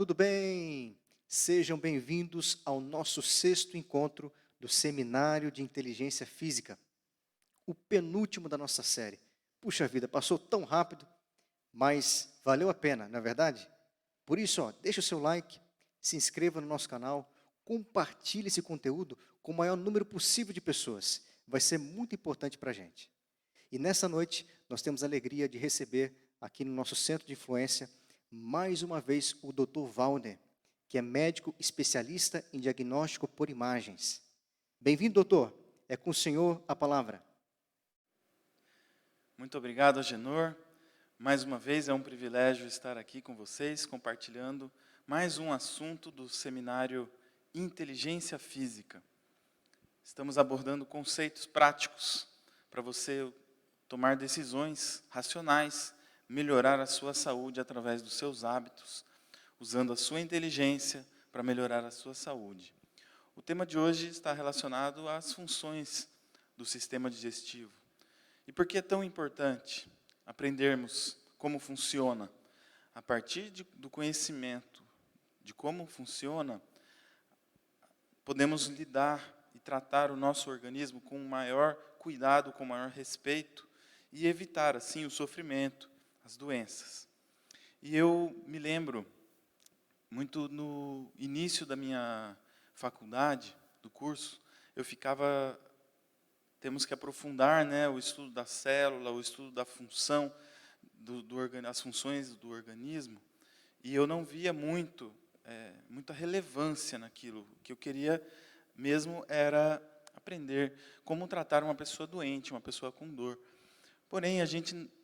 tudo bem? Sejam bem-vindos ao nosso sexto encontro do Seminário de Inteligência Física, o penúltimo da nossa série. Puxa vida, passou tão rápido, mas valeu a pena, não é verdade? Por isso, deixa o seu like, se inscreva no nosso canal, compartilhe esse conteúdo com o maior número possível de pessoas. Vai ser muito importante para a gente. E nessa noite, nós temos a alegria de receber aqui no nosso centro de influência, mais uma vez, o Dr. Wagner, que é médico especialista em diagnóstico por imagens. Bem-vindo, doutor. É com o senhor a palavra. Muito obrigado, Agenor. Mais uma vez, é um privilégio estar aqui com vocês, compartilhando mais um assunto do seminário Inteligência Física. Estamos abordando conceitos práticos para você tomar decisões racionais, melhorar a sua saúde através dos seus hábitos, usando a sua inteligência para melhorar a sua saúde. O tema de hoje está relacionado às funções do sistema digestivo. E por que é tão importante aprendermos como funciona? A partir do conhecimento de como funciona, podemos lidar e tratar o nosso organismo com maior cuidado, com maior respeito e evitar, assim, o sofrimento, as doenças. E eu me lembro, muito no início da minha faculdade, do curso, temos que aprofundar, né, o estudo da célula, o estudo da função, as funções do organismo, e eu não via muita relevância naquilo. O que eu queria mesmo era aprender como tratar uma pessoa doente, uma pessoa com dor. Porém,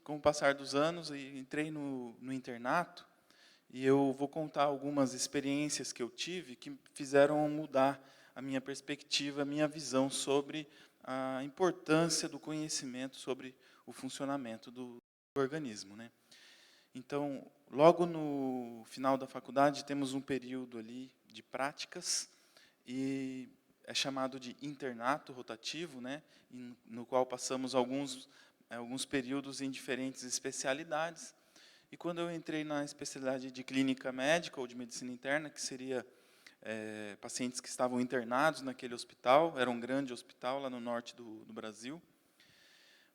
com o passar dos anos, entrei no internato, e eu vou contar algumas experiências que eu tive que fizeram mudar a minha perspectiva, a minha visão sobre a importância do conhecimento sobre o funcionamento do organismo, né? Então, logo no final da faculdade, temos um período ali de práticas, e é chamado de internato rotativo, né? No qual passamos alguns períodos em diferentes especialidades. E quando eu entrei na especialidade de clínica médica ou de medicina interna, que seria pacientes que estavam internados naquele hospital, era um grande hospital lá no norte do Brasil,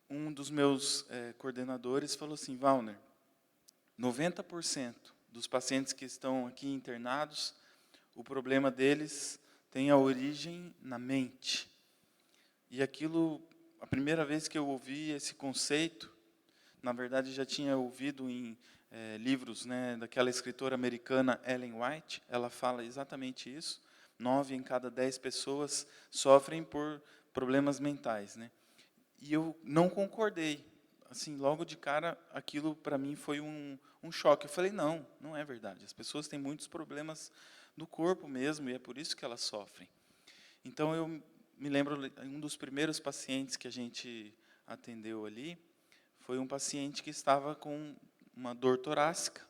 um dos meus coordenadores falou assim: Wagner, 90% dos pacientes que estão aqui internados, o problema deles tem a origem na mente. E aquilo, a primeira vez que eu ouvi esse conceito, na verdade já tinha ouvido em livros, né, daquela escritora americana Ellen White, ela fala exatamente isso. 9 em cada 10 pessoas sofrem por problemas mentais, né? E eu não concordei. Assim, logo de cara, aquilo para mim foi um choque. Eu falei, não é verdade. As pessoas têm muitos problemas do corpo mesmo, e é por isso que elas sofrem. Então, eu me lembro, um dos primeiros pacientes que a gente atendeu ali, foi um paciente que estava com uma dor torácica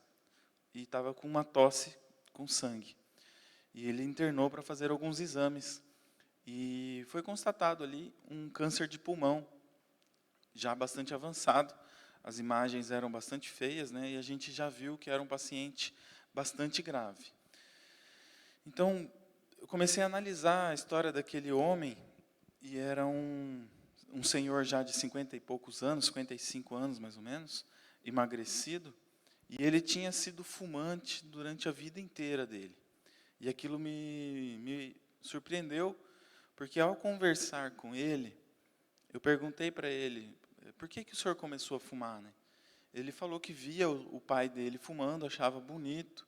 e estava com uma tosse com sangue. E ele internou para fazer alguns exames. E foi constatado ali um câncer de pulmão, já bastante avançado. As imagens eram bastante feias, né? E a gente já viu que era um paciente bastante grave. Então, eu comecei a analisar a história daquele homem, e era um senhor já de 50 e poucos anos, 55 anos mais ou menos, emagrecido, e ele tinha sido fumante durante a vida inteira dele. E aquilo me surpreendeu, porque ao conversar com ele, eu perguntei para ele, por que o senhor começou a fumar, né? Ele falou que via o pai dele fumando, achava bonito,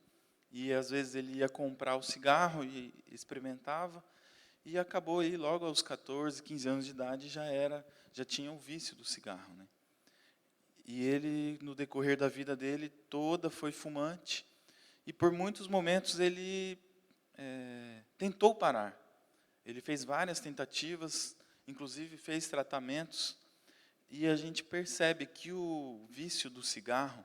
e às vezes ele ia comprar o cigarro e experimentava, e acabou aí logo aos 14, 15 anos de idade, já tinha o vício do cigarro, né? E ele, no decorrer da vida dele toda, foi fumante, e por muitos momentos ele tentou parar. Ele fez várias tentativas, inclusive fez tratamentos, e a gente percebe que o vício do cigarro,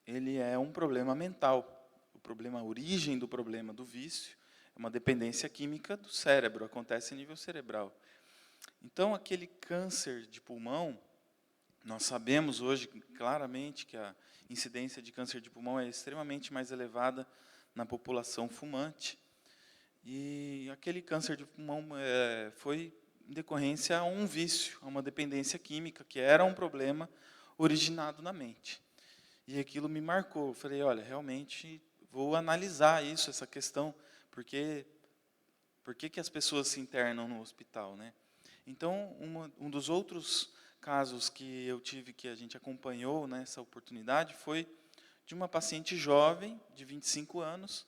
ele é um problema mental. A origem do problema do vício é uma dependência química do cérebro, acontece em nível cerebral. Então, aquele câncer de pulmão, nós sabemos hoje claramente que a incidência de câncer de pulmão é extremamente mais elevada na população fumante. E aquele câncer de pulmão foi em decorrência a um vício, a uma dependência química, que era um problema originado na mente. E aquilo me marcou. Eu falei, olha, realmente vou analisar isso, essa questão, porque por que as pessoas se internam no hospital, né? Então, um dos outros casos que eu tive, que a gente acompanhou nessa oportunidade, foi de uma paciente jovem, de 25 anos,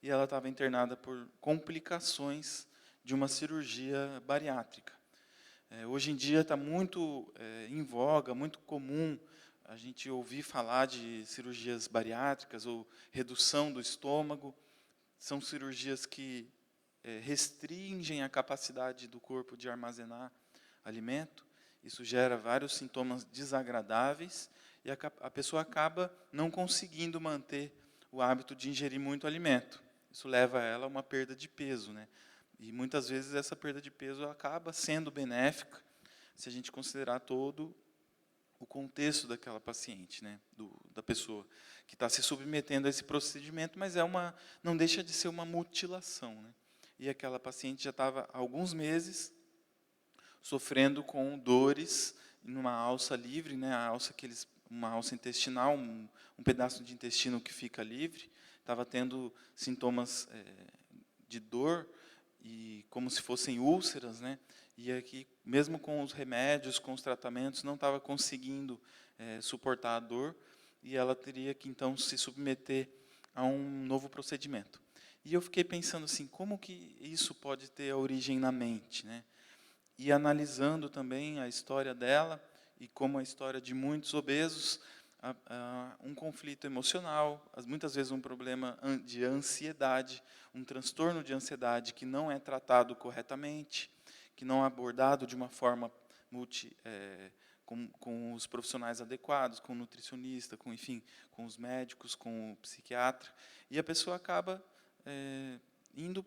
e ela estava internada por complicações de uma cirurgia bariátrica. Hoje em dia está muito em voga, muito comum a gente ouvir falar de cirurgias bariátricas ou redução do estômago. São cirurgias que restringem a capacidade do corpo de armazenar alimento. Isso gera vários sintomas desagradáveis e a pessoa acaba não conseguindo manter o hábito de ingerir muito alimento. Isso leva ela a uma perda de peso, né? E muitas vezes essa perda de peso acaba sendo benéfica se a gente considerar todo o contexto daquela paciente, né? Da pessoa que está se submetendo a esse procedimento, mas não deixa de ser uma mutilação, né? E aquela paciente já estava há alguns meses sofrendo com dores numa alça livre, né? Uma alça intestinal, um pedaço de intestino que fica livre, estava tendo sintomas de dor, e como se fossem úlceras, né? E aqui, mesmo com os remédios, com os tratamentos, não estava conseguindo suportar a dor, e ela teria que, então, se submeter a um novo procedimento. E eu fiquei pensando assim, como que isso pode ter a origem na mente, né? E analisando também a história dela, e como a história de muitos obesos, um conflito emocional, muitas vezes um problema de ansiedade, um transtorno de ansiedade que não é tratado corretamente, que não é abordado de uma forma com os profissionais adequados, com o nutricionista, enfim, com os médicos, com o psiquiatra, e a pessoa acaba indo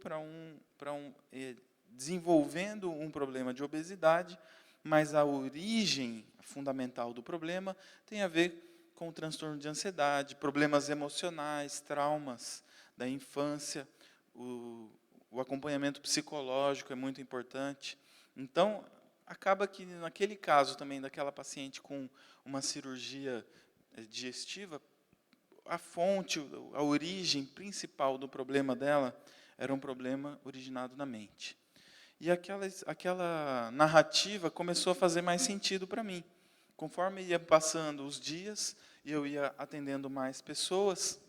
desenvolvendo um problema de obesidade, mas a origem fundamental do problema tem a ver com o transtorno de ansiedade, problemas emocionais, traumas da infância, o acompanhamento psicológico é muito importante. Então, acaba que, naquele caso também, daquela paciente com uma cirurgia digestiva, a fonte, a origem principal do problema dela era um problema originado na mente. E aquela narrativa começou a fazer mais sentido para mim. Conforme ia passando os dias e eu ia atendendo mais pessoas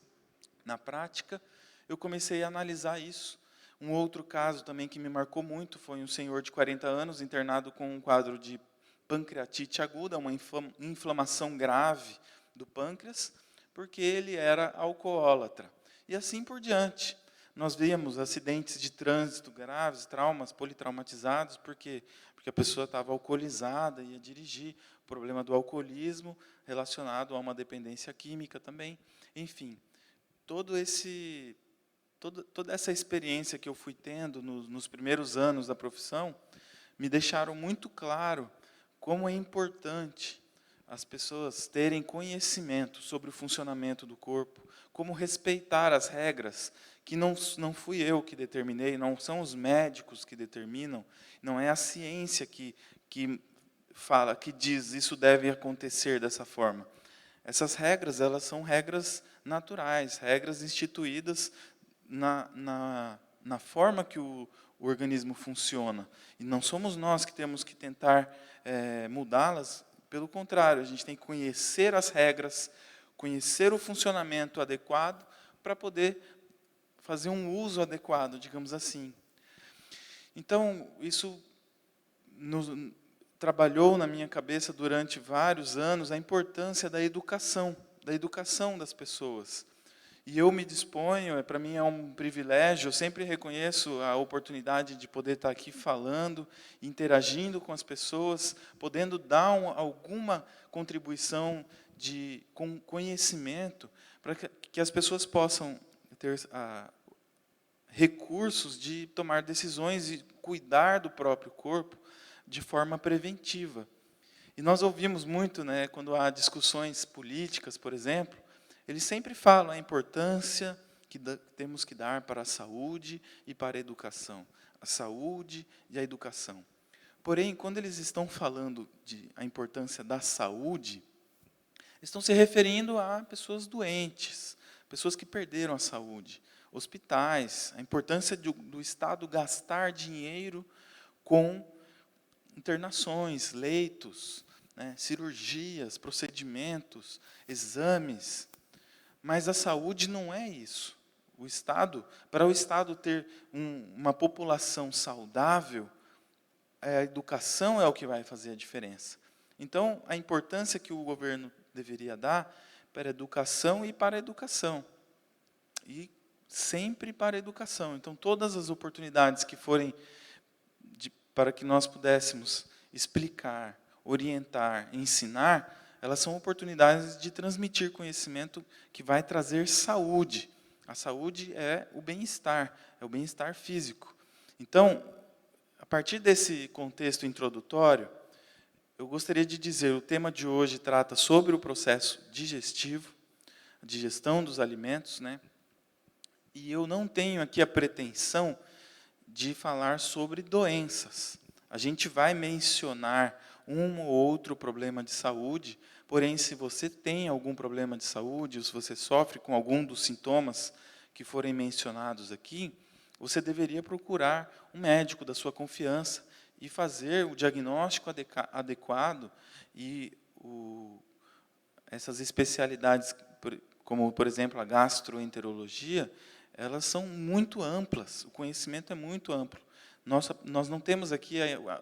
na prática, eu comecei a analisar isso. Um outro caso também que me marcou muito foi um senhor de 40 anos internado com um quadro de pancreatite aguda, uma inflamação grave do pâncreas, porque ele era alcoólatra. E assim por diante. Nós víamos acidentes de trânsito graves, traumas politraumatizados, porque a pessoa estava alcoolizada, ia dirigir, o problema do alcoolismo relacionado a uma dependência química também. Enfim, toda essa experiência que eu fui tendo nos primeiros anos da profissão me deixaram muito claro como é importante as pessoas terem conhecimento sobre o funcionamento do corpo, como respeitar as regras, que não fui eu que determinei, não são os médicos que determinam, não é a ciência que fala, que diz isso deve acontecer dessa forma. Essas regras, elas são regras naturais, regras instituídas na forma que o organismo funciona. E não somos nós que temos que tentar mudá-las, pelo contrário, a gente tem que conhecer as regras, conhecer o funcionamento adequado para poder fazer um uso adequado, digamos assim. Então, isso trabalhou na minha cabeça durante vários anos a importância da educação das pessoas. E eu me disponho, para mim é um privilégio, eu sempre reconheço a oportunidade de poder estar aqui falando, interagindo com as pessoas, podendo dar alguma contribuição com conhecimento, para que as pessoas possam ter recursos de tomar decisões e cuidar do próprio corpo de forma preventiva. E nós ouvimos muito, né, quando há discussões políticas, por exemplo, eles sempre falam a importância temos que dar para a saúde e para a educação. A saúde e a educação. Porém, quando eles estão falando a importância da saúde, estão se referindo a pessoas doentes, pessoas que perderam a saúde, hospitais, a importância do Estado gastar dinheiro com internações, leitos, né, cirurgias, procedimentos, exames. Mas a saúde não é isso. Para o Estado ter uma população saudável, a educação é o que vai fazer a diferença. Então, a importância que o governo deveria dar para a educação e para a educação. E sempre para a educação. Então, todas as oportunidades que forem para que nós pudéssemos explicar, orientar, ensinar, elas são oportunidades de transmitir conhecimento que vai trazer saúde. A saúde é o bem-estar físico. Então, a partir desse contexto introdutório, eu gostaria de dizer, o tema de hoje trata sobre o processo digestivo, a digestão dos alimentos, né? E eu não tenho aqui a pretensão de falar sobre doenças. A gente vai mencionar um ou outro problema de saúde, porém, se você tem algum problema de saúde, ou se você sofre com algum dos sintomas que forem mencionados aqui, você deveria procurar um médico da sua confiança e fazer o diagnóstico adequado e essas especialidades, como, por exemplo, a gastroenterologia, elas são muito amplas, o conhecimento é muito amplo. Nós não temos aqui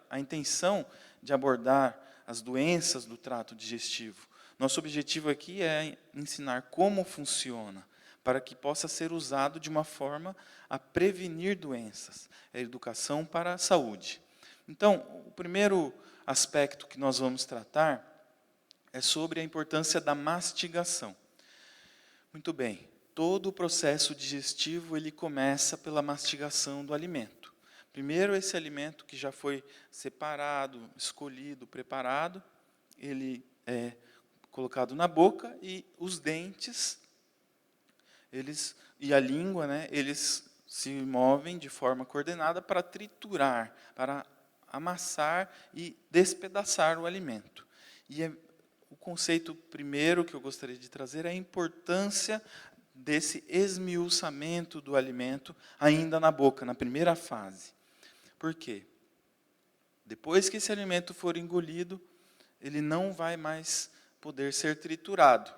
a intenção de abordar as doenças do trato digestivo. Nosso objetivo aqui é ensinar como funciona, para que possa ser usado de uma forma a prevenir doenças. É a educação para a saúde. Então, o primeiro aspecto que nós vamos tratar é sobre a importância da mastigação. Muito bem, todo o processo digestivo ele começa pela mastigação do alimento. Primeiro, esse alimento que já foi separado, escolhido, preparado, ele é colocado na boca e os dentes e a língua, né, eles se movem de forma coordenada para triturar, para amassar e despedaçar o alimento. E o conceito primeiro que eu gostaria de trazer é a importância desse esmiuçamento do alimento ainda na boca, na primeira fase. Por quê? Depois que esse alimento for engolido, ele não vai mais poder ser triturado.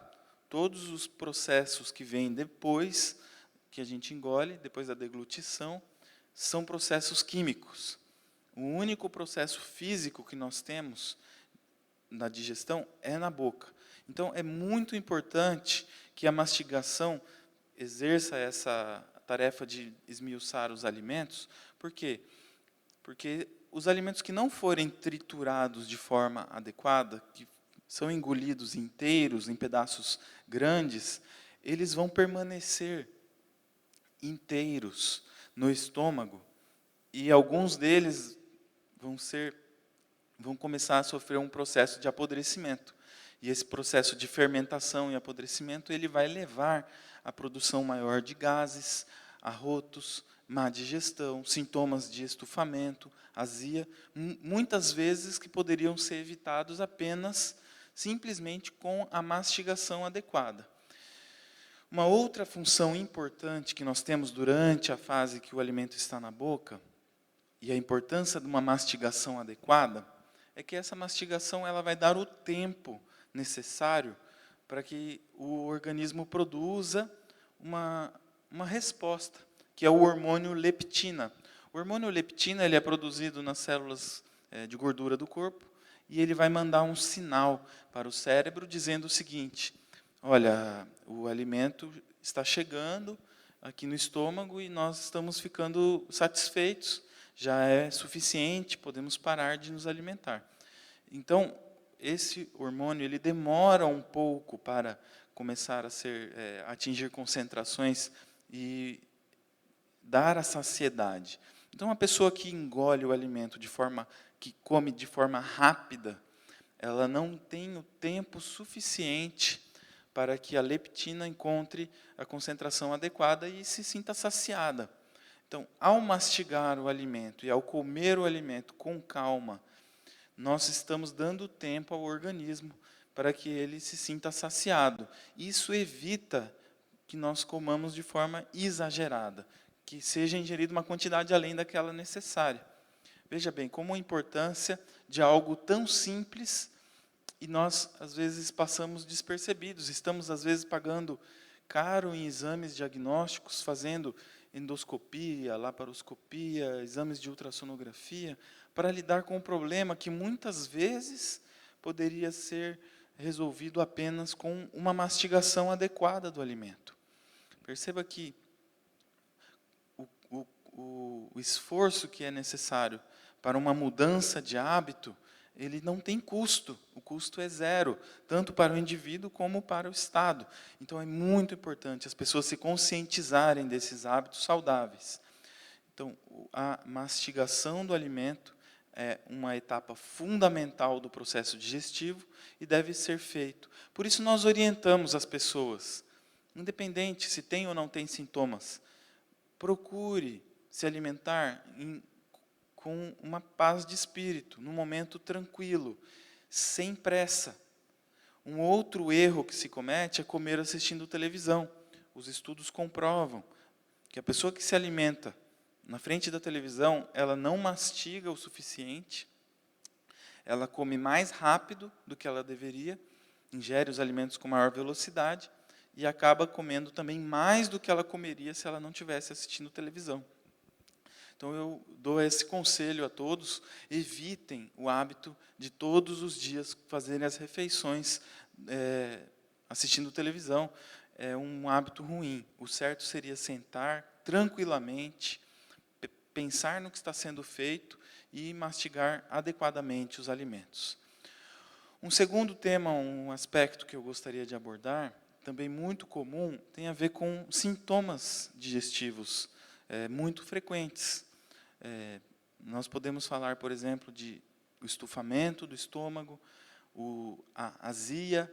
Todos os processos que vêm depois que a gente engole, depois da deglutição, são processos químicos. O único processo físico que nós temos na digestão é na boca. Então, é muito importante que a mastigação exerça essa tarefa de esmiuçar os alimentos. Por quê? Porque os alimentos que não forem triturados de forma adequada, que são engolidos inteiros, em pedaços grandes, eles vão permanecer inteiros no estômago e alguns deles vão começar a sofrer um processo de apodrecimento. E esse processo de fermentação e apodrecimento ele vai levar à produção maior de gases, arrotos, má digestão, sintomas de estufamento, azia, muitas vezes que poderiam ser evitados apenas simplesmente com a mastigação adequada. Uma outra função importante que nós temos durante a fase que o alimento está na boca, e a importância de uma mastigação adequada, é que essa mastigação ela vai dar o tempo necessário para que o organismo produza uma resposta, que é o hormônio leptina. O hormônio leptina ele é produzido nas células de gordura do corpo, e ele vai mandar um sinal para o cérebro dizendo o seguinte: olha, o alimento está chegando aqui no estômago e nós estamos ficando satisfeitos, já é suficiente, podemos parar de nos alimentar. Então, esse hormônio ele demora um pouco para começar a atingir concentrações e dar a saciedade. Então, uma pessoa que engole o alimento que come de forma rápida, ela não tem o tempo suficiente para que a leptina encontre a concentração adequada e se sinta saciada. Então, ao mastigar o alimento e ao comer o alimento com calma, nós estamos dando tempo ao organismo para que ele se sinta saciado. Isso evita que nós comamos de forma exagerada, que seja ingerida uma quantidade além daquela necessária. Veja bem, como a importância de algo tão simples e nós, às vezes, passamos despercebidos. Estamos, às vezes, pagando caro em exames diagnósticos, fazendo endoscopia, laparoscopia, exames de ultrassonografia, para lidar com um problema que, muitas vezes, poderia ser resolvido apenas com uma mastigação adequada do alimento. Perceba que o esforço que é necessário para uma mudança de hábito, ele não tem custo. O custo é zero, tanto para o indivíduo como para o Estado. Então, é muito importante as pessoas se conscientizarem desses hábitos saudáveis. Então, a mastigação do alimento é uma etapa fundamental do processo digestivo e deve ser feito. Por isso, nós orientamos as pessoas, independente se tem ou não tem sintomas, procure se alimentar com uma paz de espírito, num momento tranquilo, sem pressa. Um outro erro que se comete é comer assistindo televisão. Os estudos comprovam que a pessoa que se alimenta na frente da televisão, ela não mastiga o suficiente, ela come mais rápido do que ela deveria, ingere os alimentos com maior velocidade e acaba comendo também mais do que ela comeria se ela não estivesse assistindo televisão. Então, eu dou esse conselho a todos: evitem o hábito de todos os dias fazerem as refeições assistindo televisão. É um hábito ruim. O certo seria sentar tranquilamente, pensar no que está sendo feito e mastigar adequadamente os alimentos. Um segundo tema, um aspecto que eu gostaria de abordar, também muito comum, tem a ver com sintomas digestivos muito frequentes. Nós podemos falar, por exemplo, de o estufamento do estômago, a azia,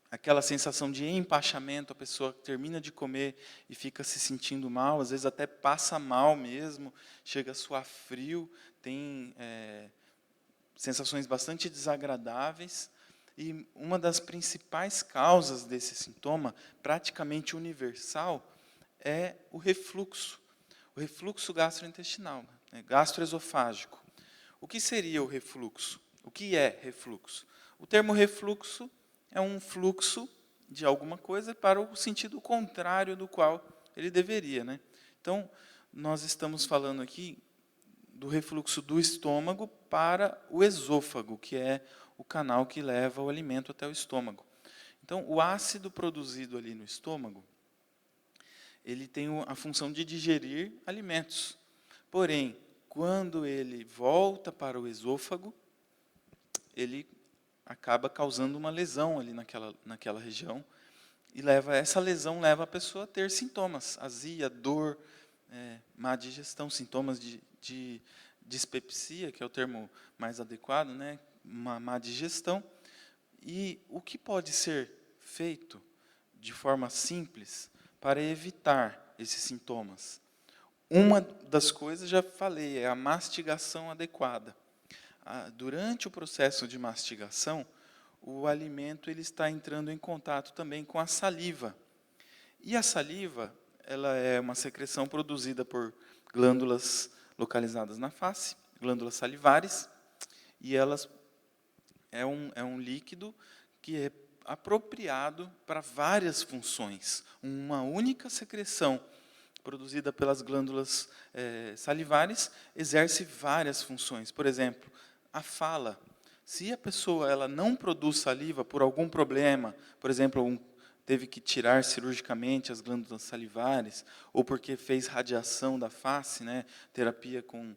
aquela sensação de empachamento, a pessoa termina de comer e fica se sentindo mal, às vezes até passa mal mesmo, chega a suar frio, tem sensações bastante desagradáveis. E uma das principais causas desse sintoma, praticamente universal, é o refluxo gastrointestinal, gastroesofágico. O que seria o refluxo? O que é refluxo? O termo refluxo é um fluxo de alguma coisa para o sentido contrário do qual ele deveria. Então, nós estamos falando aqui do refluxo do estômago para o esôfago, que é o canal que leva o alimento até o estômago. Então, o ácido produzido ali no estômago, ele tem a função de digerir alimentos. Porém, quando ele volta para o esôfago, ele acaba causando uma lesão ali naquela região, e essa lesão leva a pessoa a ter sintomas: azia, dor, má digestão, sintomas de dispepsia, que é o termo mais adequado, uma má digestão. E o que pode ser feito de forma simples para evitar esses sintomas? Uma das coisas, já falei, é a mastigação adequada. Durante o processo de mastigação, o alimento ele está entrando em contato também com a saliva. E a saliva, ela é uma secreção produzida por glândulas localizadas na face, glândulas salivares, e elas é um líquido que é apropriado para várias funções. Uma única secreção produzida pelas glândulas salivares exerce várias funções. Por exemplo, a fala. Se a pessoa ela não produz saliva por algum problema, por exemplo, teve que tirar cirurgicamente as glândulas salivares, ou porque fez radiação da face, terapia com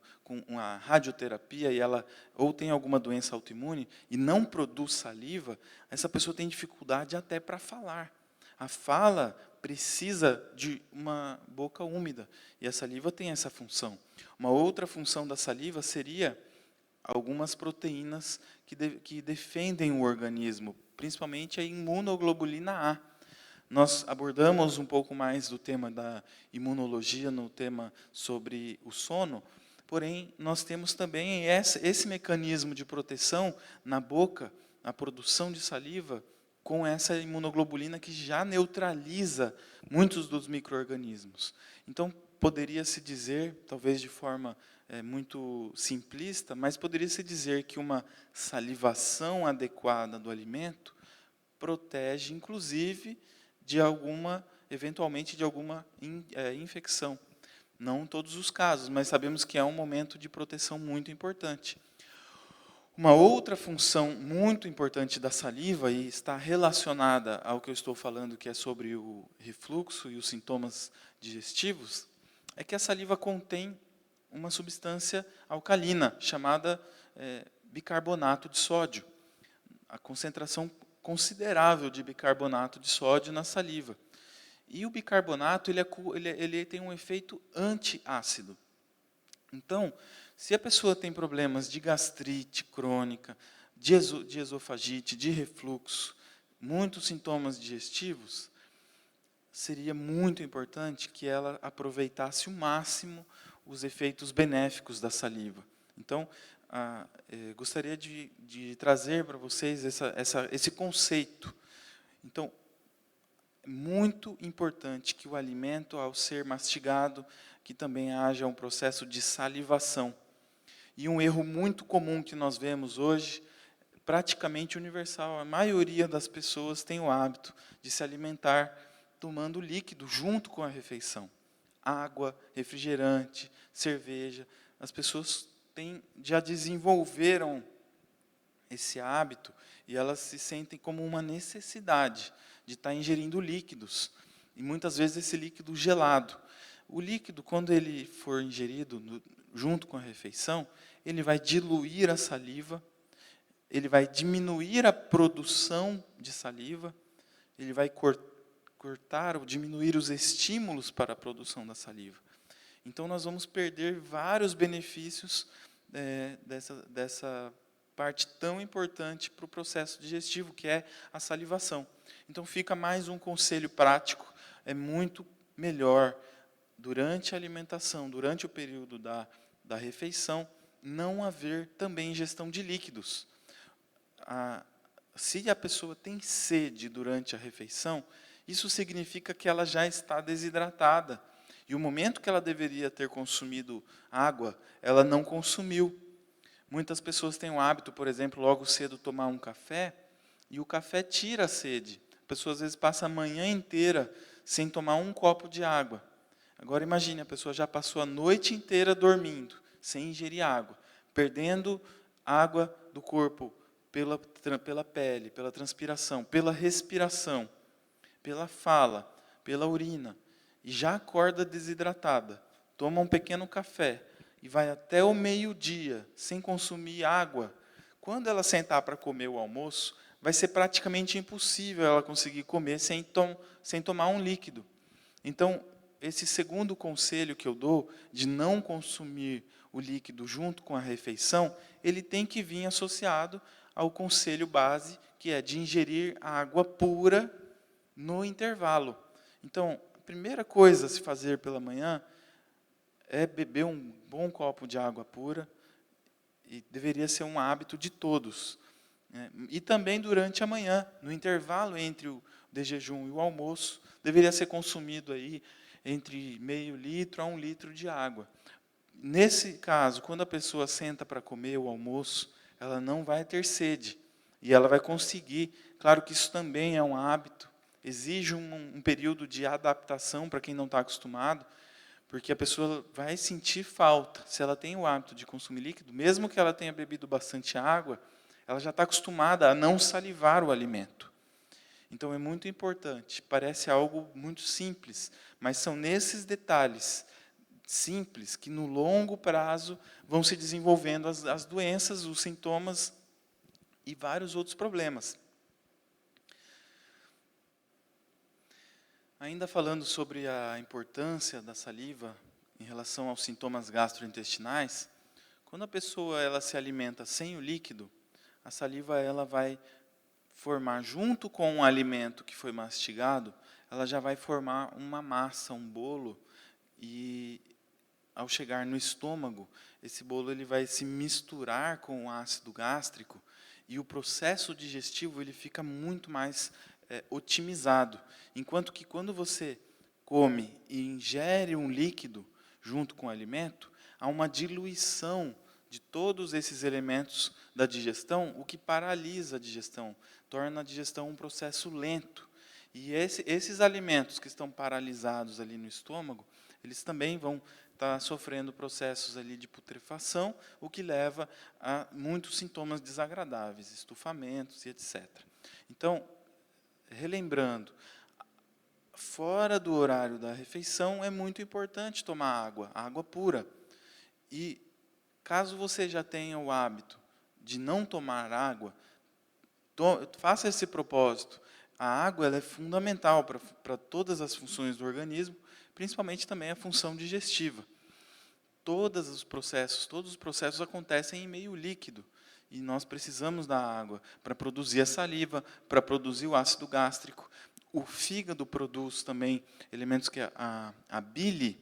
a radioterapia, e ela ou tem alguma doença autoimune e não produz saliva, essa pessoa tem dificuldade até para falar. A fala precisa de uma boca úmida, e a saliva tem essa função. Uma outra função da saliva seria algumas proteínas que defendem o organismo, principalmente a imunoglobulina A. Nós abordamos um pouco mais do tema da imunologia no tema sobre o sono, porém, nós temos também esse mecanismo de proteção na boca, na produção de saliva, com essa imunoglobulina que já neutraliza muitos dos micro-organismos. Então, poderia-se dizer, talvez de forma muito simplista, mas poderia-se dizer que uma salivação adequada do alimento protege, inclusive, eventualmente, de alguma infecção. Não em todos os casos, mas sabemos que é um momento de proteção muito importante. Uma outra função muito importante da saliva, e está relacionada ao que eu estou falando, que é sobre o refluxo e os sintomas digestivos, é que a saliva contém uma substância alcalina, chamada bicarbonato de sódio. A concentração considerável de bicarbonato de sódio na saliva. E o bicarbonato ele tem um efeito antiácido. Então, se a pessoa tem problemas de gastrite crônica, de esofagite, de refluxo, muitos sintomas digestivos, seria muito importante que ela aproveitasse o máximo os efeitos benéficos da saliva. Então, gostaria de trazer para vocês esse conceito. Então, é muito importante que o alimento, ao ser mastigado, que também haja um processo de salivação. E um erro muito comum que nós vemos hoje, praticamente universal, a maioria das pessoas tem o hábito de se alimentar tomando líquido junto com a refeição. Água, refrigerante, cerveja. As pessoas já desenvolveram esse hábito e elas se sentem como uma necessidade de estar ingerindo líquidos. E muitas vezes esse líquido gelado. O líquido, quando ele for ingerido junto com a refeição, ele vai diluir a saliva, ele vai diminuir a produção de saliva, ele vai cortar ou diminuir os estímulos para a produção da saliva. Então, nós vamos perder vários benefícios dessa parte tão importante para o processo digestivo, que é a salivação. Então, fica mais um conselho prático, é muito melhor, durante a alimentação, durante o período da refeição, não haver também ingestão de líquidos. Se a pessoa tem sede durante a refeição, isso significa que ela já está desidratada. E o momento que ela deveria ter consumido água, ela não consumiu. Muitas pessoas têm o hábito, por exemplo, logo cedo tomar um café, e o café tira a sede. A pessoa às vezes passa a manhã inteira sem tomar um copo de água. Agora imagine, a pessoa já passou a noite inteira dormindo, sem ingerir água, perdendo água do corpo pela pele, pela transpiração, pela respiração, pela fala, pela urina, e já acorda desidratada, toma um pequeno café e vai até o meio-dia sem consumir água. Quando ela sentar para comer o almoço, vai ser praticamente impossível ela conseguir comer sem tomar um líquido. Então, esse segundo conselho que eu dou, de não consumir o líquido junto com a refeição, ele tem que vir associado ao conselho base, que é de ingerir água pura no intervalo. Então, a primeira coisa a se fazer pela manhã é beber um bom copo de água pura, e deveria ser um hábito de todos. E também durante a manhã, no intervalo entre o de jejum e o almoço, deveria ser consumido aí entre meio litro a 1 litro de água. Nesse caso, quando a pessoa senta para comer o almoço, ela não vai ter sede, e ela vai conseguir. Claro que isso também é um hábito, exige um período de adaptação para quem não está acostumado, porque a pessoa vai sentir falta. Se ela tem o hábito de consumir líquido, mesmo que ela tenha bebido bastante água, ela já está acostumada a não salivar o alimento. Então, é muito importante. Parece algo muito simples, mas são nesses detalhes simples que, no longo prazo, vão se desenvolvendo as doenças, os sintomas e vários outros problemas. Ainda falando sobre a importância da saliva em relação aos sintomas gastrointestinais, quando a pessoa se alimenta sem o líquido, a saliva vai formar, junto com o alimento que foi mastigado, ela já vai formar uma massa, um bolo, e ao chegar no estômago, esse bolo ele vai se misturar com o ácido gástrico, e o processo digestivo ele fica muito mais otimizado. Enquanto que quando você come e ingere um líquido junto com o alimento, há uma diluição de todos esses elementos da digestão, o que paralisa a digestão, torna a digestão um processo lento. E esses alimentos que estão paralisados ali no estômago, eles também vão estar sofrendo processos ali de putrefação, o que leva a muitos sintomas desagradáveis, estufamentos e etc. Então, relembrando, fora do horário da refeição, é muito importante tomar água pura. E caso você já tenha o hábito de não tomar água, faça esse propósito. A água ela é fundamental para todas as funções do organismo, principalmente também a função digestiva. Todos os processos acontecem em meio líquido. E nós precisamos da água para produzir a saliva, para produzir o ácido gástrico. O fígado produz também elementos que a bile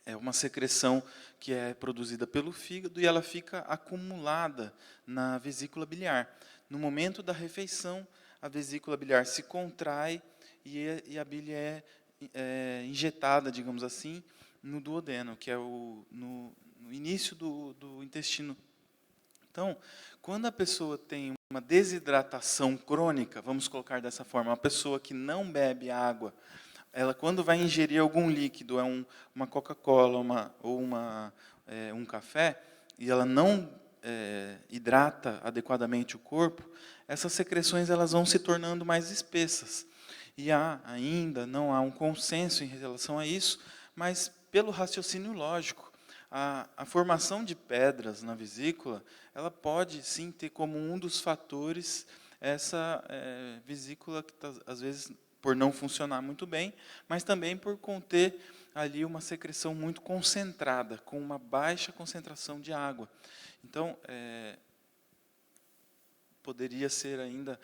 é uma secreção que é produzida pelo fígado e ela fica acumulada na vesícula biliar. No momento da refeição, a vesícula biliar se contrai e a bile é injetada, digamos assim, no duodeno, que é no início do intestino. Então, quando a pessoa tem uma desidratação crônica, vamos colocar dessa forma, uma pessoa que não bebe água, ela quando vai ingerir algum líquido, uma Coca-Cola ou um café, e ela não hidrata adequadamente o corpo, essas secreções elas vão se tornando mais espessas. E ainda não há um consenso em relação a isso, mas pelo raciocínio lógico, a formação de pedras na vesícula, ela pode sim ter como um dos fatores essa vesícula que às vezes por não funcionar muito bem, mas também por conter ali uma secreção muito concentrada, com uma baixa concentração de água. Então, poderia ser ainda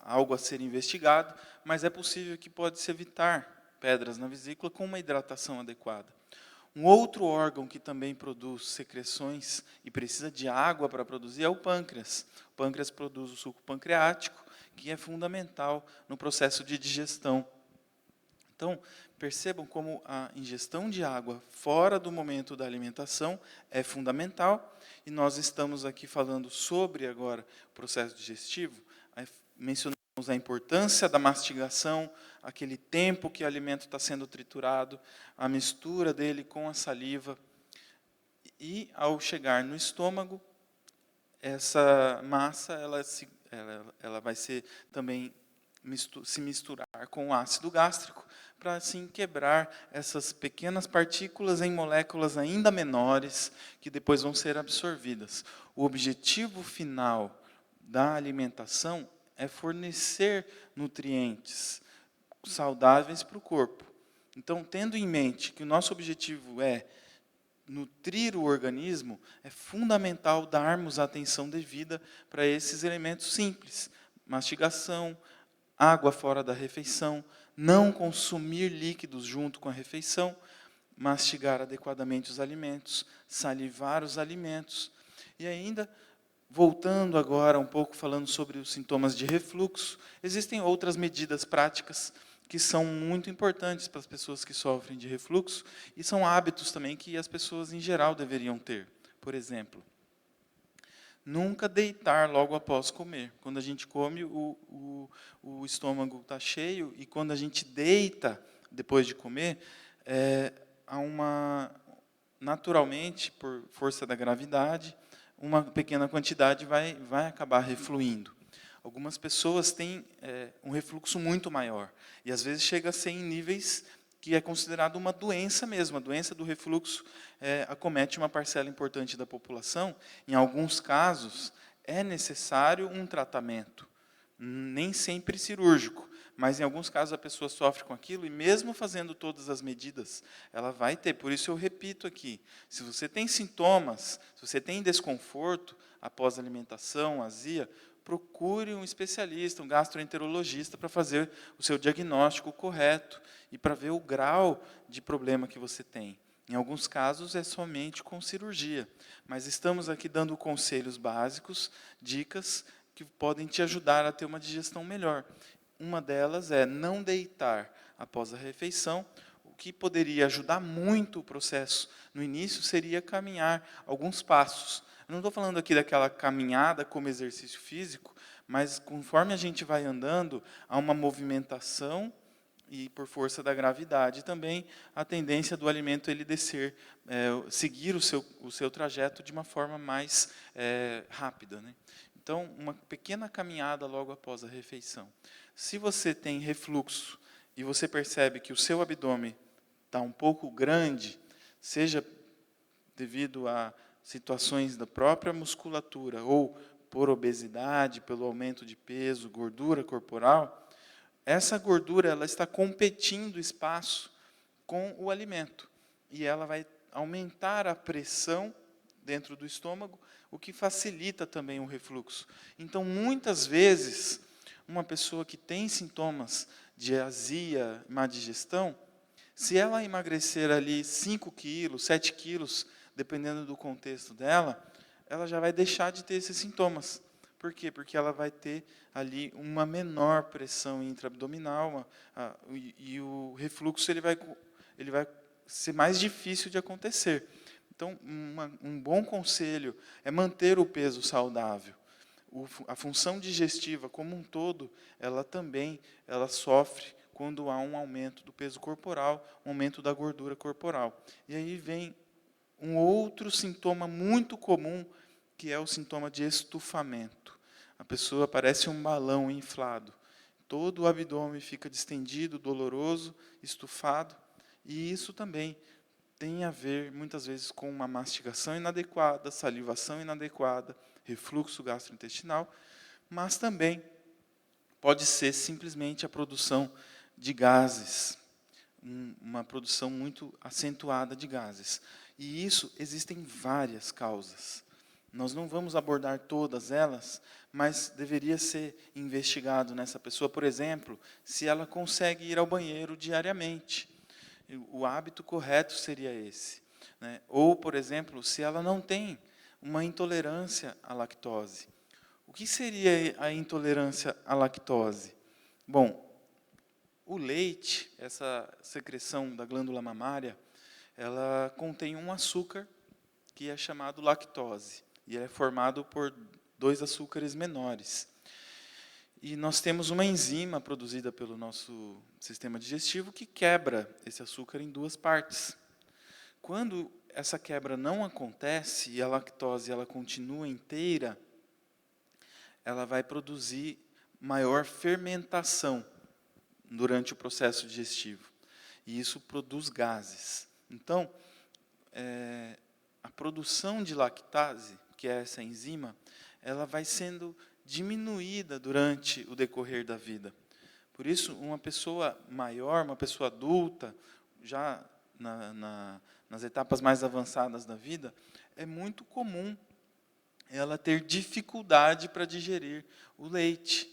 algo a ser investigado, mas é possível que pode-se evitar pedras na vesícula com uma hidratação adequada. Um outro órgão que também produz secreções e precisa de água para produzir é o pâncreas. O pâncreas produz o suco pancreático, que é fundamental no processo de digestão. Então, percebam como a ingestão de água fora do momento da alimentação é fundamental, e nós estamos aqui falando sobre agora o processo digestivo, mencionamos a importância da mastigação, aquele tempo que o alimento está sendo triturado, a mistura dele com a saliva, e ao chegar no estômago, essa massa ela vai ser também se misturar com o ácido gástrico, para assim quebrar essas pequenas partículas em moléculas ainda menores, que depois vão ser absorvidas. O objetivo final da alimentação é fornecer nutrientes saudáveis para o corpo. Então, tendo em mente que o nosso objetivo é nutrir o organismo, é fundamental darmos a atenção devida para esses elementos simples. Mastigação, água fora da refeição, não consumir líquidos junto com a refeição, mastigar adequadamente os alimentos, salivar os alimentos. E ainda, voltando agora um pouco falando sobre os sintomas de refluxo, existem outras medidas práticas que são muito importantes para as pessoas que sofrem de refluxo, e são hábitos também que as pessoas em geral deveriam ter. Por exemplo, nunca deitar logo após comer. Quando a gente come, o estômago está cheio, e quando a gente deita depois de comer, naturalmente, por força da gravidade, uma pequena quantidade vai acabar refluindo. Algumas pessoas têm um refluxo muito maior, e às vezes chega a ser em níveis que é considerado uma doença mesmo. A doença do refluxo acomete uma parcela importante da população. Em alguns casos, é necessário um tratamento, nem sempre cirúrgico, mas em alguns casos a pessoa sofre com aquilo, e mesmo fazendo todas as medidas, ela vai ter. Por isso eu repito aqui, se você tem sintomas, se você tem desconforto após a alimentação, azia, procure um especialista, um gastroenterologista, para fazer o seu diagnóstico correto e para ver o grau de problema que você tem. Em alguns casos, é somente com cirurgia, mas estamos aqui dando conselhos básicos, dicas que podem te ajudar a ter uma digestão melhor. Uma delas é não deitar após a refeição. O que poderia ajudar muito o processo no início seria caminhar alguns passos. Eu não estou falando aqui daquela caminhada como exercício físico, mas conforme a gente vai andando, há uma movimentação e, por força da gravidade, também a tendência do alimento ele descer, seguir o seu trajeto de uma forma mais rápida, né? Então, uma pequena caminhada logo após a refeição. Se você tem refluxo e você percebe que o seu abdômen está um pouco grande, seja devido a situações da própria musculatura ou por obesidade, pelo aumento de peso, gordura corporal, essa gordura ela está competindo espaço com o alimento e ela vai aumentar a pressão dentro do estômago, o que facilita também o refluxo. Então, muitas vezes, uma pessoa que tem sintomas de azia, má digestão, se ela emagrecer ali 5 quilos, 7 quilos, dependendo do contexto dela, ela já vai deixar de ter esses sintomas. Por quê? Porque ela vai ter ali uma menor pressão intraabdominal e o refluxo ele vai ser mais difícil de acontecer. Então, um bom conselho é manter o peso saudável. A função digestiva como um todo, ela sofre quando há um aumento do peso corporal, um aumento da gordura corporal. E aí vem um outro sintoma muito comum, que é o sintoma de estufamento. A pessoa parece um balão inflado. Todo o abdômen fica distendido, doloroso, estufado. E isso também tem a ver, muitas vezes, com uma mastigação inadequada, salivação inadequada, refluxo gastrointestinal, mas também pode ser simplesmente a produção de gases, uma produção muito acentuada de gases. E isso existem várias causas. Nós não vamos abordar todas elas, mas deveria ser investigado nessa pessoa, por exemplo, se ela consegue ir ao banheiro diariamente. O hábito correto seria esse, né? Ou, por exemplo, se ela não tem uma intolerância à lactose. O que seria a intolerância à lactose? Bom, o leite, essa secreção da glândula mamária, ela contém um açúcar que é chamado lactose, e é formado por 2 açúcares menores. E nós temos uma enzima produzida pelo nosso sistema digestivo que quebra esse açúcar em 2 partes. Quando essa quebra não acontece e a lactose ela continua inteira, ela vai produzir maior fermentação durante o processo digestivo. E isso produz gases. Então, a produção de lactase, que é essa enzima, ela vai sendo diminuída durante o decorrer da vida. Por isso, uma pessoa maior, uma pessoa adulta, já nas etapas mais avançadas da vida, é muito comum ela ter dificuldade para digerir o leite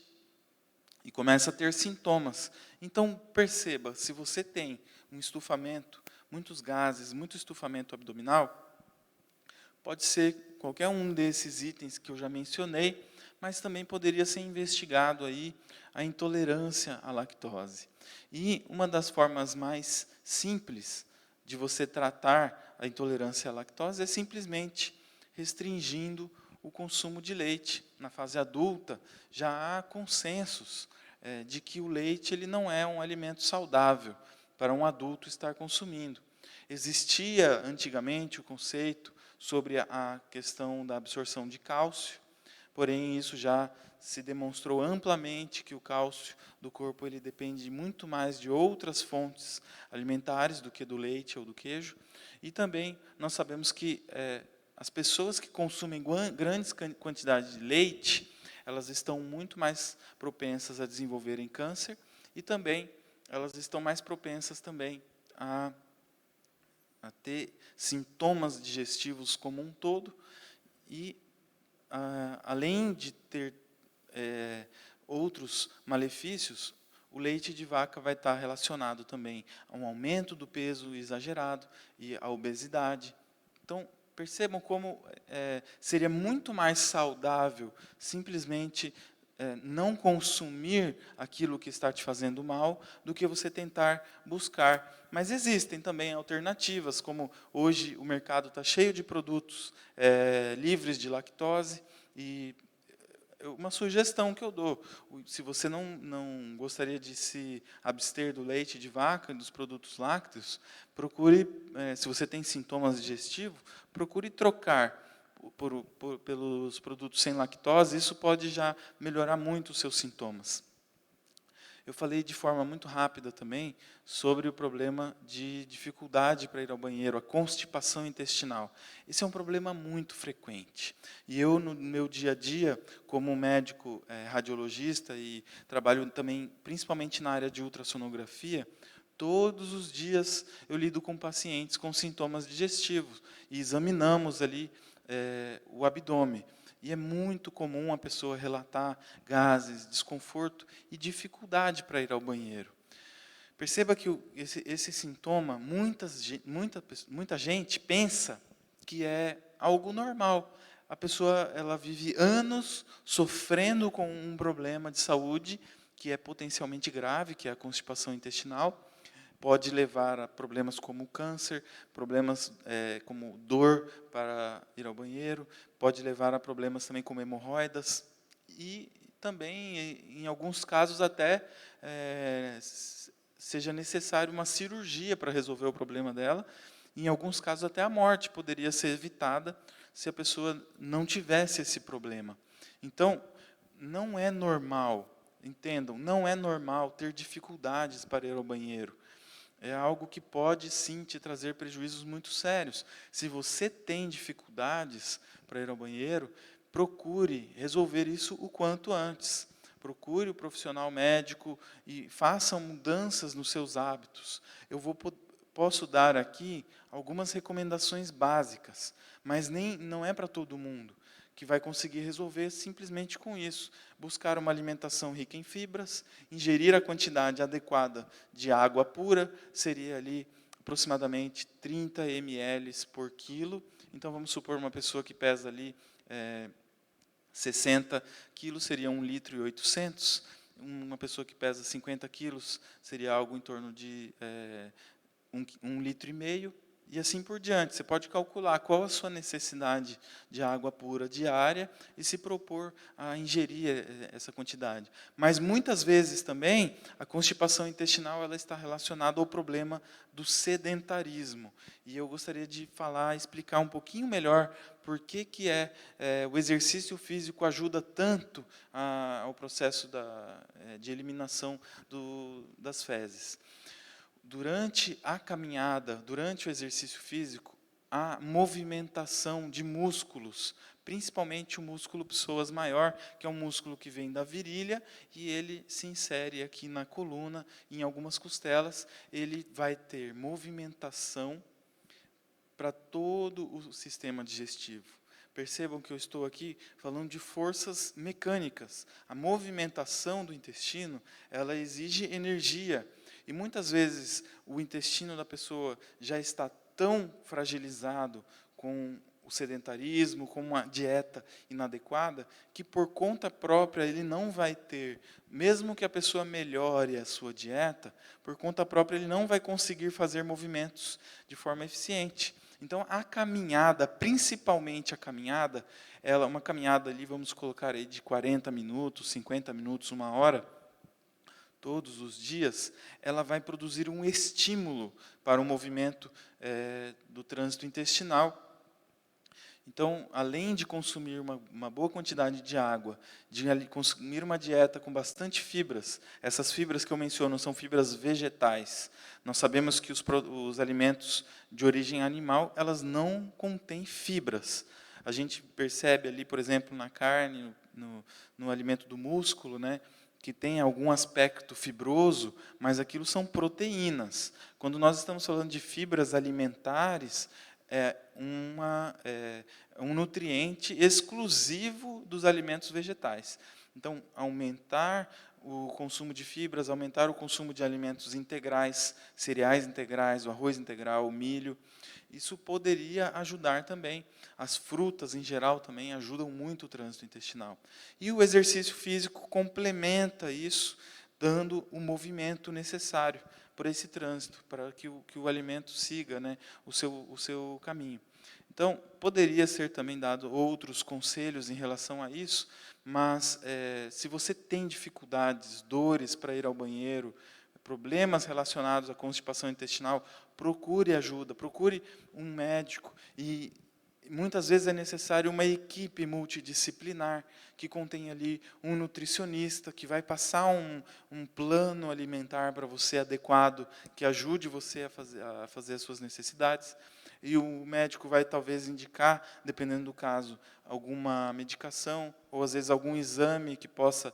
e começa a ter sintomas. Então, perceba, se você tem um estufamento, muitos gases, muito estufamento abdominal, pode ser qualquer um desses itens que eu já mencionei, mas também poderia ser investigado aí a intolerância à lactose. E uma das formas mais simples de você tratar a intolerância à lactose é simplesmente restringindo o consumo de leite. Na fase adulta, já há consensos de que o leite ele não é um alimento saudável para um adulto estar consumindo. Existia antigamente o conceito sobre a questão da absorção de cálcio, porém isso já se demonstrou amplamente que o cálcio do corpo ele depende muito mais de outras fontes alimentares do que do leite ou do queijo. E também nós sabemos que as pessoas que consumem grandes quantidades de leite, elas estão muito mais propensas a desenvolverem câncer e também elas estão mais propensas também a ter sintomas digestivos como um todo e, além de ter outros malefícios, o leite de vaca vai estar relacionado também a um aumento do peso exagerado e à obesidade. Então, percebam como seria muito mais saudável simplesmente não consumir aquilo que está te fazendo mal, do que você tentar buscar. Mas existem também alternativas, como hoje o mercado está cheio de produtos livres de lactose, e uma sugestão que eu dou: se você não gostaria de se abster do leite de vaca e dos produtos lácteos, procure, se você tem sintomas digestivos, procure trocar pelos produtos sem lactose. Isso pode já melhorar muito os seus sintomas. Eu falei de forma muito rápida também sobre o problema de dificuldade para ir ao banheiro, a constipação intestinal. Esse é um problema muito frequente. E eu, no meu dia a dia, como médico radiologista, e trabalho também principalmente na área de ultrassonografia, todos os dias eu lido com pacientes com sintomas digestivos e examinamos ali o abdômen. E é muito comum a pessoa relatar gases, desconforto e dificuldade para ir ao banheiro. Perceba que esse sintoma, muita gente pensa que é algo normal. A pessoa ela vive anos sofrendo com um problema de saúde que é potencialmente grave, que é a constipação intestinal. Pode levar a problemas como câncer, problemas como dor para ir ao banheiro, pode levar a problemas também como hemorroidas, e também, em alguns casos, até seja necessário uma cirurgia para resolver o problema dela. Em alguns casos, até a morte poderia ser evitada se a pessoa não tivesse esse problema. Então, não é normal, entendam, não é normal ter dificuldades para ir ao banheiro. É algo que pode, sim, te trazer prejuízos muito sérios. Se você tem dificuldades para ir ao banheiro, procure resolver isso o quanto antes. Procure o profissional médico e faça mudanças nos seus hábitos. Posso dar aqui algumas recomendações básicas, mas não é para todo mundo que vai conseguir resolver simplesmente com isso. Buscar uma alimentação rica em fibras, ingerir a quantidade adequada de água pura, seria ali aproximadamente 30 ml por quilo. Então, vamos supor uma pessoa que pesa ali 60 quilos, seria 1,8 litro. Uma pessoa que pesa 50 quilos, seria algo em torno de 1,5 litro. E assim por diante. Você pode calcular qual a sua necessidade de água pura diária e se propor a ingerir essa quantidade. Mas, muitas vezes, também, a constipação intestinal ela está relacionada ao problema do sedentarismo. E eu gostaria de explicar um pouquinho melhor por que o exercício físico ajuda tanto ao processo de eliminação das fezes. Durante a caminhada, durante o exercício físico, a movimentação de músculos, principalmente o músculo psoas maior, que é um músculo que vem da virilha, e ele se insere aqui na coluna, em algumas costelas. Ele vai ter movimentação para todo o sistema digestivo. Percebam que eu estou aqui falando de forças mecânicas. A movimentação do intestino, ela exige energia. E muitas vezes o intestino da pessoa já está tão fragilizado com o sedentarismo, com uma dieta inadequada, que por conta própria ele não vai ter, mesmo que a pessoa melhore a sua dieta, por conta própria ele não vai conseguir fazer movimentos de forma eficiente. Então, a caminhada, principalmente a caminhada, uma caminhada ali, vamos colocar aí de 40 minutos, 50 minutos, 1 hora, todos os dias, ela vai produzir um estímulo para o movimento do trânsito intestinal. Então, além de consumir uma boa quantidade de água, de consumir uma dieta com bastante fibras, essas fibras que eu menciono são fibras vegetais. Nós sabemos que os alimentos de origem animal, elas não contêm fibras. A gente percebe ali, por exemplo, na carne, no alimento do músculo, né, que tem algum aspecto fibroso, mas aquilo são proteínas. Quando nós estamos falando de fibras alimentares, é um nutriente exclusivo dos alimentos vegetais. Então, aumentar o consumo de fibras, aumentar o consumo de alimentos integrais, cereais integrais, o arroz integral, o milho, isso poderia ajudar também. As frutas, em geral, também ajudam muito o trânsito intestinal. E o exercício físico complementa isso, dando o movimento necessário para esse trânsito, para que o alimento siga, né, o seu caminho. Então, poderia ser também dado outros conselhos em relação a isso, mas se você tem dificuldades, dores para ir ao banheiro, problemas relacionados à constipação intestinal, procure ajuda, procure um médico. E muitas vezes é necessário uma equipe multidisciplinar, que contém ali um nutricionista, que vai passar um plano alimentar para você adequado, que ajude você a fazer as suas necessidades. E o médico vai talvez indicar, dependendo do caso, alguma medicação, ou às vezes algum exame que possa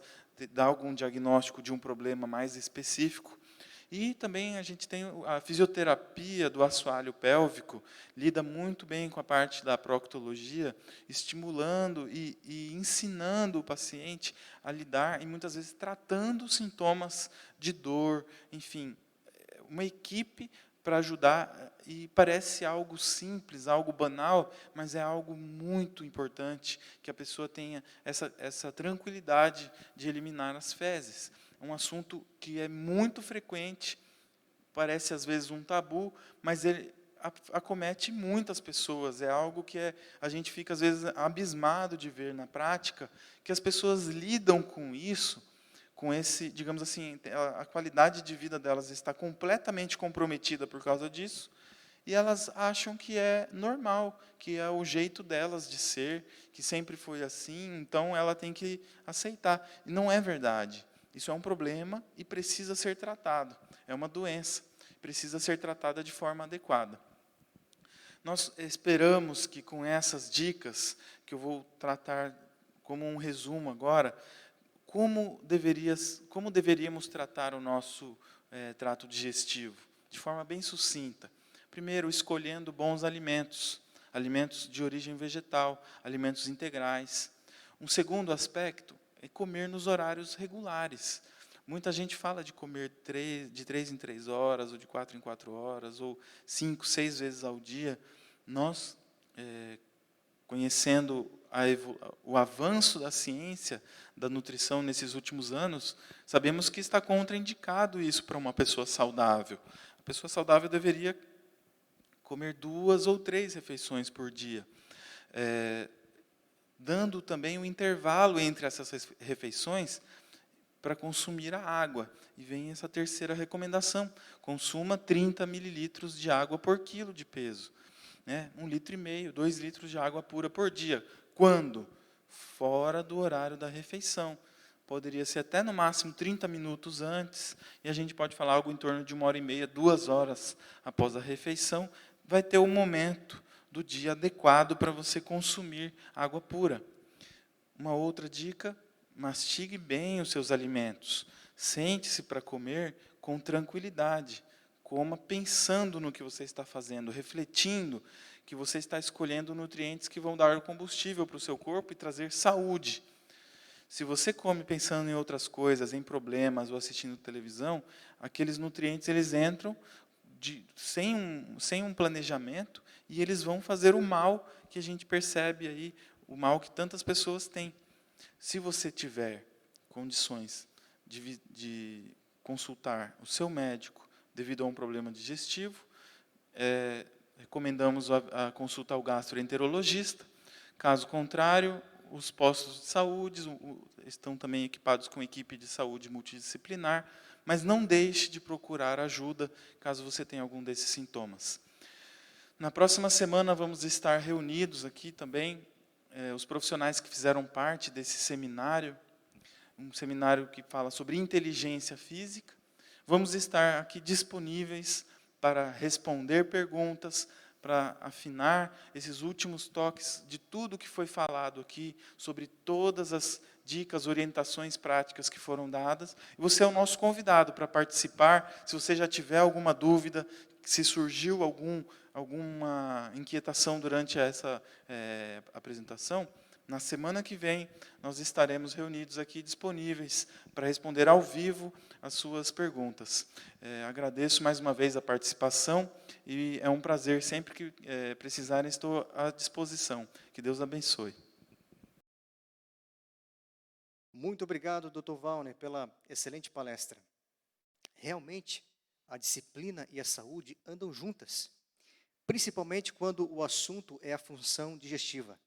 dar algum diagnóstico de um problema mais específico. E também a gente tem a fisioterapia do assoalho pélvico, lida muito bem com a parte da proctologia, estimulando e ensinando o paciente a lidar, e muitas vezes tratando sintomas de dor, enfim, uma equipe para ajudar, e parece algo simples, algo banal, mas é algo muito importante, que a pessoa tenha essa tranquilidade de eliminar as fezes. É um assunto que é muito frequente, parece às vezes um tabu, mas ele acomete muitas pessoas. É algo que a gente fica às vezes abismado de ver na prática, que as pessoas lidam com isso, com esse, digamos assim, a qualidade de vida delas está completamente comprometida por causa disso, e elas acham que é normal, que é o jeito delas de ser, que sempre foi assim, então ela tem que aceitar. E não é verdade. Isso é um problema e precisa ser tratado. É uma doença, precisa ser tratada de forma adequada. Nós esperamos que com essas dicas, que eu vou tratar como um resumo agora, como deveríamos tratar o nosso trato digestivo? De forma bem sucinta. Primeiro, escolhendo bons alimentos, alimentos de origem vegetal, alimentos integrais. Um segundo aspecto é comer nos horários regulares. Muita gente fala de comer de 3 em 3 horas, ou de 4 em 4 horas, ou 5, 6 vezes ao dia. Nós, conhecendo o avanço da ciência da nutrição nesses últimos anos, sabemos que está contraindicado isso para uma pessoa saudável. A pessoa saudável deveria comer 2 ou 3 refeições por dia, dando também um intervalo entre essas refeições para consumir a água. E vem essa terceira recomendação: consuma 30 mililitros de água por quilo de peso. 1,5 litro, 2 litros de água pura por dia. Quando? Fora do horário da refeição. Poderia ser até no máximo 30 minutos antes, e a gente pode falar algo em torno de 1h30, 2 horas após a refeição, vai ter o momento do dia adequado para você consumir água pura. Uma outra dica: mastigue bem os seus alimentos. Sente-se para comer com tranquilidade. Coma pensando no que você está fazendo, refletindo que você está escolhendo nutrientes que vão dar combustível para o seu corpo e trazer saúde. Se você come pensando em outras coisas, em problemas ou assistindo televisão, aqueles nutrientes eles entram sem um planejamento, e eles vão fazer o mal que a gente percebe aí, o mal que tantas pessoas têm. Se você tiver condições de consultar o seu médico devido a um problema digestivo, recomendamos a consulta ao gastroenterologista. Caso contrário, os postos de saúde estão também equipados com equipe de saúde multidisciplinar, mas não deixe de procurar ajuda caso você tenha algum desses sintomas. Na próxima semana vamos estar reunidos aqui também, os profissionais que fizeram parte desse seminário, um seminário que fala sobre inteligência física. Vamos estar aqui disponíveis para responder perguntas, para afinar esses últimos toques de tudo que foi falado aqui, sobre todas as dicas, orientações práticas que foram dadas. E você é o nosso convidado para participar. Se você já tiver alguma dúvida, se surgiu alguma inquietação durante essa apresentação, na semana que vem, nós estaremos reunidos aqui disponíveis para responder ao vivo as suas perguntas. Agradeço mais uma vez a participação e é um prazer, sempre que precisarem, estou à disposição. Que Deus abençoe. Muito obrigado, Dr. Wallner, pela excelente palestra. Realmente, a disciplina e a saúde andam juntas, principalmente quando o assunto é a função digestiva.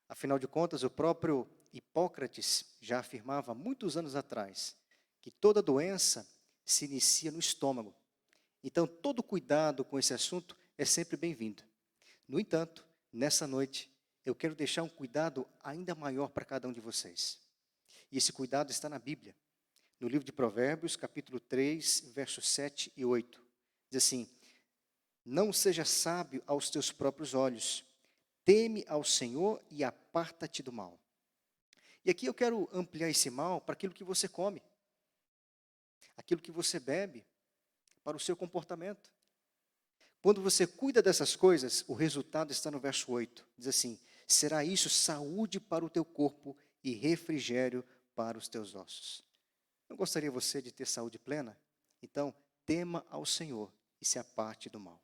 Afinal de contas, o próprio Hipócrates já afirmava, muitos anos atrás, que toda doença se inicia no estômago. Então, todo cuidado com esse assunto é sempre bem-vindo. No entanto, nessa noite, eu quero deixar um cuidado ainda maior para cada um de vocês. E esse cuidado está na Bíblia, no livro de Provérbios, capítulo 3, versos 7 e 8. Diz assim: não seja sábio aos teus próprios olhos, teme ao Senhor e aparta-te do mal. E aqui eu quero ampliar esse mal para aquilo que você come, aquilo que você bebe, para o seu comportamento. Quando você cuida dessas coisas, o resultado está no verso 8. Diz assim: será isso saúde para o teu corpo e refrigério para os teus ossos. Não gostaria você de ter saúde plena? Então, tema ao Senhor e se aparte do mal.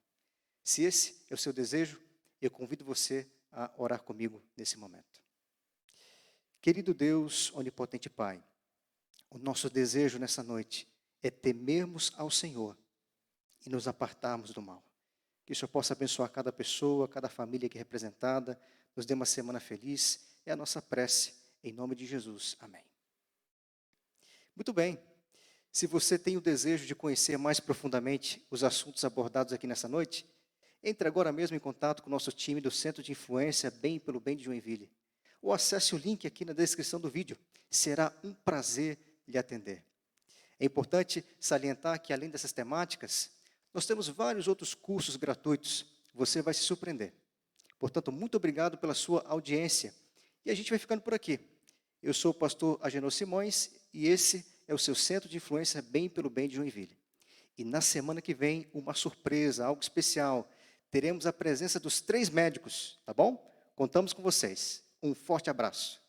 Se esse é o seu desejo, eu convido você a orar comigo nesse momento. Querido Deus, onipotente Pai, o nosso desejo nessa noite é temermos ao Senhor e nos apartarmos do mal. Que o Senhor possa abençoar cada pessoa, cada família aqui representada, nos dê uma semana feliz. É a nossa prece, em nome de Jesus. Amém. Muito bem. Se você tem o desejo de conhecer mais profundamente os assuntos abordados aqui nessa noite, entre agora mesmo em contato com o nosso time do Centro de Influência Bem pelo Bem de Joinville. Ou acesse o link aqui na descrição do vídeo. Será um prazer lhe atender. É importante salientar que, além dessas temáticas, nós temos vários outros cursos gratuitos. Você vai se surpreender. Portanto, muito obrigado pela sua audiência. E a gente vai ficando por aqui. Eu sou o pastor Agenor Simões e esse é o seu Centro de Influência Bem pelo Bem de Joinville. E na semana que vem, uma surpresa, algo especial. Teremos a presença dos 3 médicos, tá bom? Contamos com vocês. Um forte abraço.